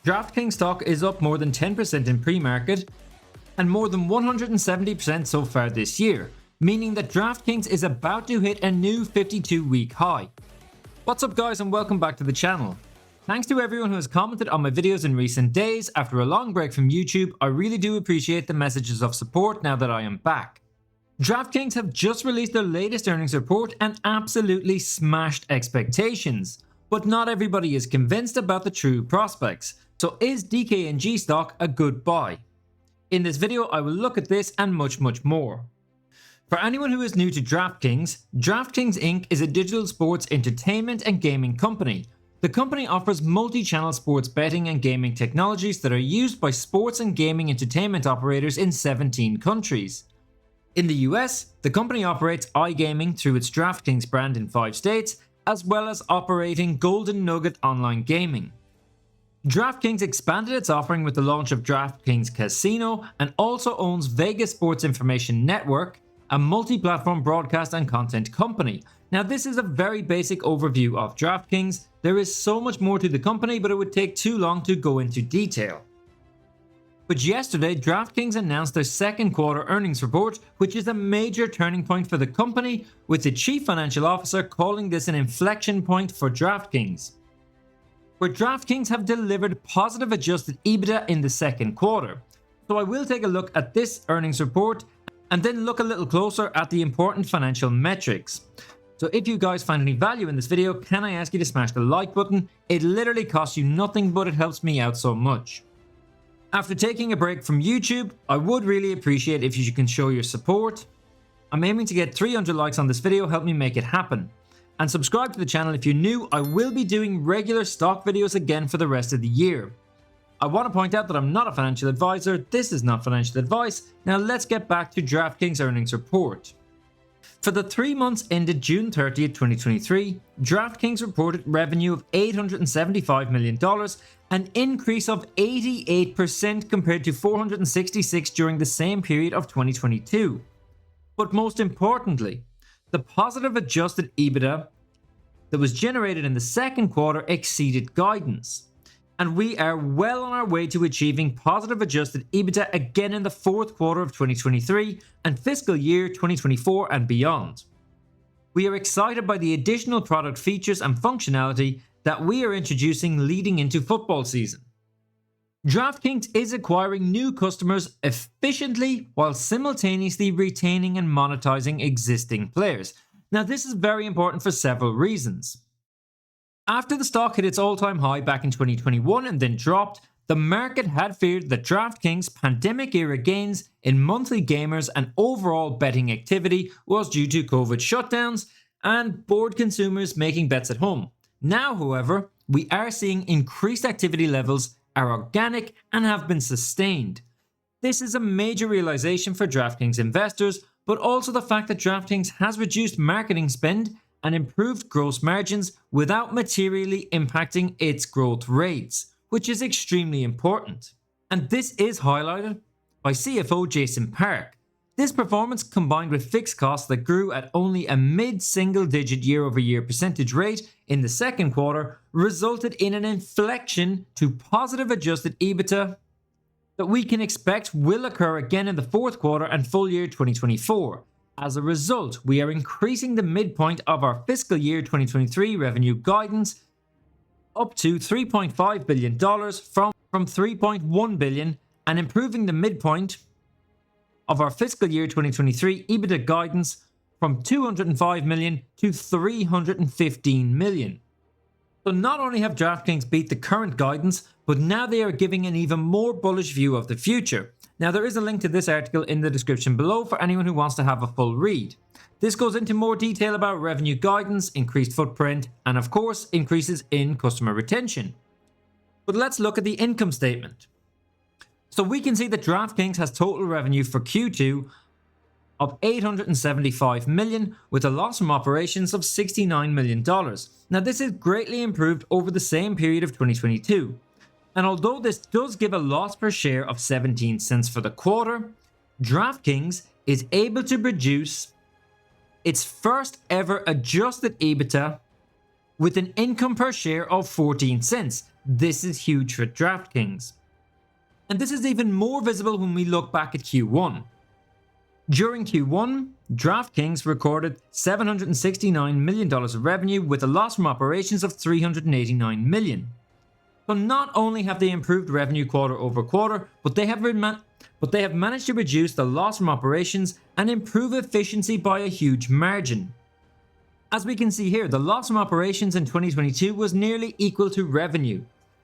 DraftKings stock is up more than 10% in pre-market and more than 170% so far this year, meaning that DraftKings is about to hit a new 52-week high. What's up guys, and welcome back to the channel. Thanks to everyone who has commented on my videos in recent days. After a long break from YouTube, I really do appreciate the messages of support now that I am back. DraftKings have just released their latest earnings report and absolutely smashed expectations. But not everybody is convinced about the true prospects. So is DKNG stock a good buy? In this video, I will look at this and much more. For anyone who is new to DraftKings, DraftKings Inc. is a digital sports entertainment and gaming company. The company offers multi-channel sports betting and gaming technologies that are used by sports and gaming entertainment operators in 17 countries. In the US, the company operates iGaming through its DraftKings brand in 5 states, as well as operating Golden Nugget online gaming. DraftKings expanded its offering with the launch of DraftKings Casino and also owns Vegas Sports Information Network, a multi-platform broadcast and content company. Now this is a very basic overview of DraftKings. There is so much more to the company, but it would take too long to go into detail. But yesterday, DraftKings announced their second quarter earnings report, which is a major turning point for the company, with the chief financial officer calling this an inflection point for DraftKings. Where DraftKings have delivered positive adjusted EBITDA in the second quarter. So I will take a look at this earnings report and then look a little closer at the important financial metrics. So if you guys find any value in this video, can I ask you to smash the like button? It literally costs you nothing, but it helps me out so much. After taking a break from YouTube, I would really appreciate if you can show your support. I'm aiming to get 300 likes on this video, help me make it happen. And subscribe to the channel if you're new. I will be doing regular stock videos again for the rest of the year. I want to point out that I'm not a financial advisor, this is not financial advice. Now let's get back to DraftKings earnings report. For the 3 months ended June 30th, 2023, DraftKings reported revenue of $875 million, an increase of 88% compared to $466 during the same period of 2022. But most importantly, the positive adjusted EBITDA that was generated in the second quarter exceeded guidance. And we are well on our way to achieving positive adjusted EBITDA again in the fourth quarter of 2023 and fiscal year 2024 and beyond. We are excited by the additional product features and functionality that we are introducing leading into football season. DraftKings is acquiring new customers efficiently while simultaneously retaining and monetizing existing players. Now this is very important for several reasons. After the stock hit its all-time high back in 2021 and then dropped, the market had feared that DraftKings' pandemic-era gains in monthly gamers and overall betting activity was due to COVID shutdowns and bored consumers making bets at home. Now, however, we are seeing increased activity levels are organic and have been sustained. This is a major realization for DraftKings investors, but also the fact that DraftKings has reduced marketing spend and improved gross margins without materially impacting its growth rates, which is extremely important. And this is highlighted by CFO Jason Park. This performance, combined with fixed costs that grew at only a mid-single-digit year-over-year percentage rate in the second quarter, resulted in an inflection to positive adjusted EBITDA that we can expect will occur again in the fourth quarter and full year 2024. As a result, we are increasing the midpoint of our fiscal year 2023 revenue guidance up to $3.5 billion from $3.1 billion and improving the midpoint of our fiscal year 2023 EBITDA guidance from $205 million to $315 million. So not only have DraftKings beat the current guidance, but now they are giving an even more bullish view of the future. Now there is a link to this article in the description below for anyone who wants to have a full read. This goes into more detail about revenue guidance, increased footprint, and of course increases in customer retention. But let's look at the income statement. So we can see that DraftKings has total revenue for Q2 of $875 million with a loss from operations of $69 million. Now this is greatly improved over the same period of 2022. And although this does give a loss per share of 17 cents for the quarter, DraftKings is able to produce its first ever adjusted EBITDA with an income per share of 14 cents. This is huge for DraftKings. And this is even more visible when we look back at Q1. During Q1, DraftKings recorded $769 million of revenue with a loss from operations of $389 million. So not only have they improved revenue quarter over quarter, but they have managed to reduce the loss from operations and improve efficiency by a huge margin. As we can see here, the loss from operations in 2022 was nearly equal to revenue.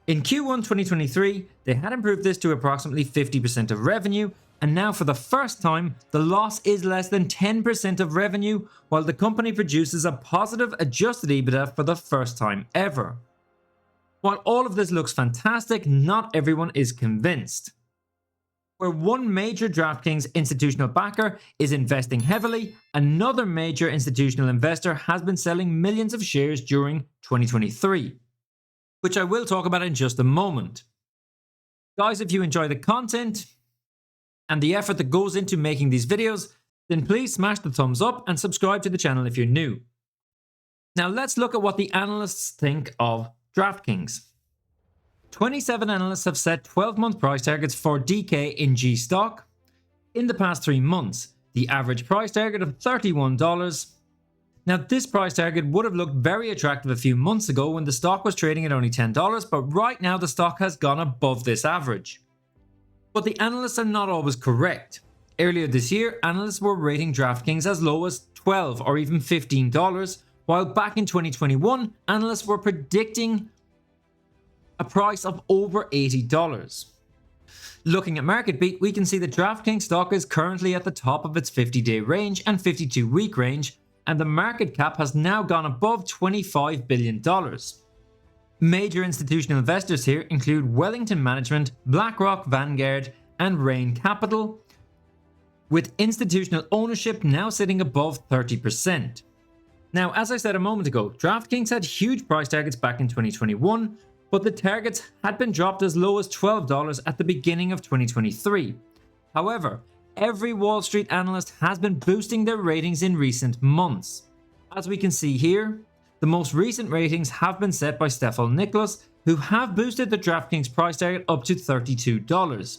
In Q1 2023, they had improved this to approximately 50% of revenue, and now for the first time, the loss is less than 10% of revenue, while the company produces a positive adjusted EBITDA for the first time ever. While all of this looks fantastic, not everyone is convinced. Where one major DraftKings institutional backer is investing heavily, another major institutional investor has been selling millions of shares during 2023, which I will talk about in just a moment. Guys, if you enjoy the content and the effort that goes into making these videos, then please smash the thumbs up and subscribe to the channel if you're new. Now let's look at what the analysts think of DraftKings. 27 analysts have set 12-month price targets for DKNG stock. In the past 3 months, the average price target of $31. Now this price target would have looked very attractive a few months ago when the stock was trading at only $10, but right now the stock has gone above this average. But the analysts are not always correct. Earlier this year, analysts were rating DraftKings as low as $12 or even $15, while back in 2021, analysts were predicting a price of over $80. Looking at MarketBeat, we can see that DraftKings stock is currently at the top of its 50-day range and 52-week range, and the market cap has now gone above $25 billion. Major institutional investors here include Wellington Management, BlackRock, Vanguard, and Rain Capital, with institutional ownership now sitting above 30%. Now, as I said a moment ago, DraftKings had huge price targets back in 2021, but the targets had been dropped as low as $12 at the beginning of 2023. However, every Wall Street analyst has been boosting their ratings in recent months. As we can see here, the most recent ratings have been set by Stefan Nicholas, who have boosted the DraftKings price target up to $32.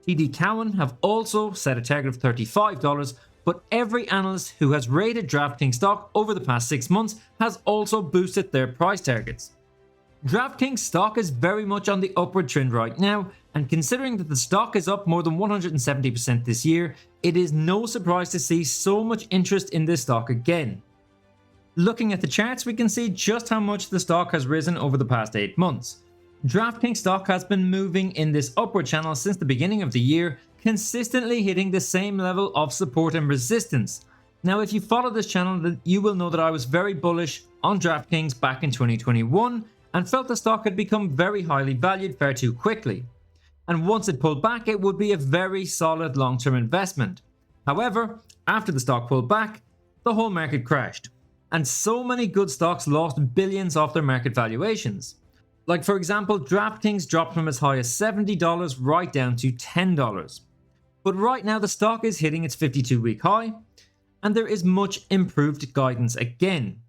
TD Cowen have also set a target of $35, but every analyst who has rated DraftKings stock over the past 6 months has also boosted their price targets. DraftKings stock is very much on the upward trend right now, and considering that the stock is up more than 170% this year, it is no surprise to see so much interest in this stock again. Looking at the charts, we can see just how much the stock has risen over the past 8 months. DraftKings stock has been moving in this upward channel since the beginning of the year, consistently hitting the same level of support and resistance. Now, if you follow this channel, you will know that I was very bullish on DraftKings back in 2021 and felt the stock had become very highly valued far too quickly. And once it pulled back, it would be a very solid long-term investment. However, after the stock pulled back, the whole market crashed, and so many good stocks lost billions off their market valuations. Like for example, DraftKings dropped from as high as $70 right down to $10. But right now the stock is hitting its 52-week high, and there is much improved guidance again.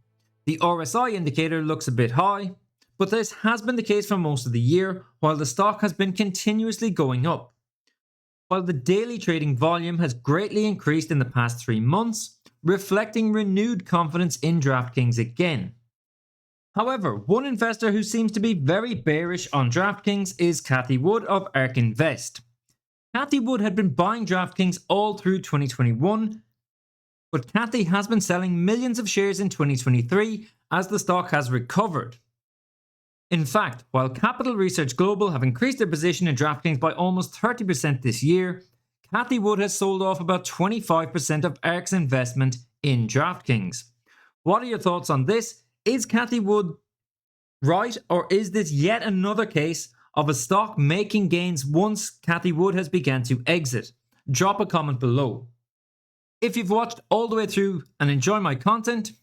The RSI indicator looks a bit high, but this has been the case for most of the year, while the stock has been continuously going up. While the daily trading volume has greatly increased in the past 3 months, reflecting renewed confidence in DraftKings again. However, one investor who seems to be very bearish on DraftKings is Cathie Wood of ARK Invest. Cathie Wood had been buying DraftKings all through 2021, but Cathie has been selling millions of shares in 2023 as the stock has recovered. In fact, while Capital Research Global have increased their position in DraftKings by almost 30% this year, Cathie Wood has sold off about 25% of ARK's investment in DraftKings. What are your thoughts on this? Is Cathie Wood right, or is this yet another case of a stock making gains once Cathie Wood has begun to exit? Drop a comment below. If you've watched all the way through and enjoy my content,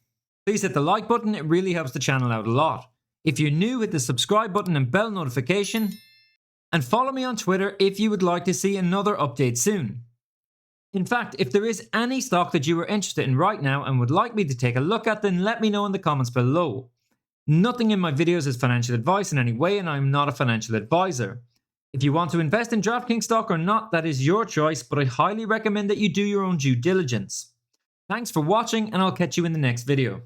please hit the like button, it really helps the channel out a lot. If you're new, hit the subscribe button and bell notification, and follow me on Twitter if you would like to see another update soon. In fact, if there is any stock that you are interested in right now and would like me to take a look at, then let me know in the comments below. Nothing in my videos is financial advice in any way, and I am not a financial advisor. If you want to invest in DraftKings stock or not, that is your choice, but I highly recommend that you do your own due diligence. Thanks for watching, and I'll catch you in the next video.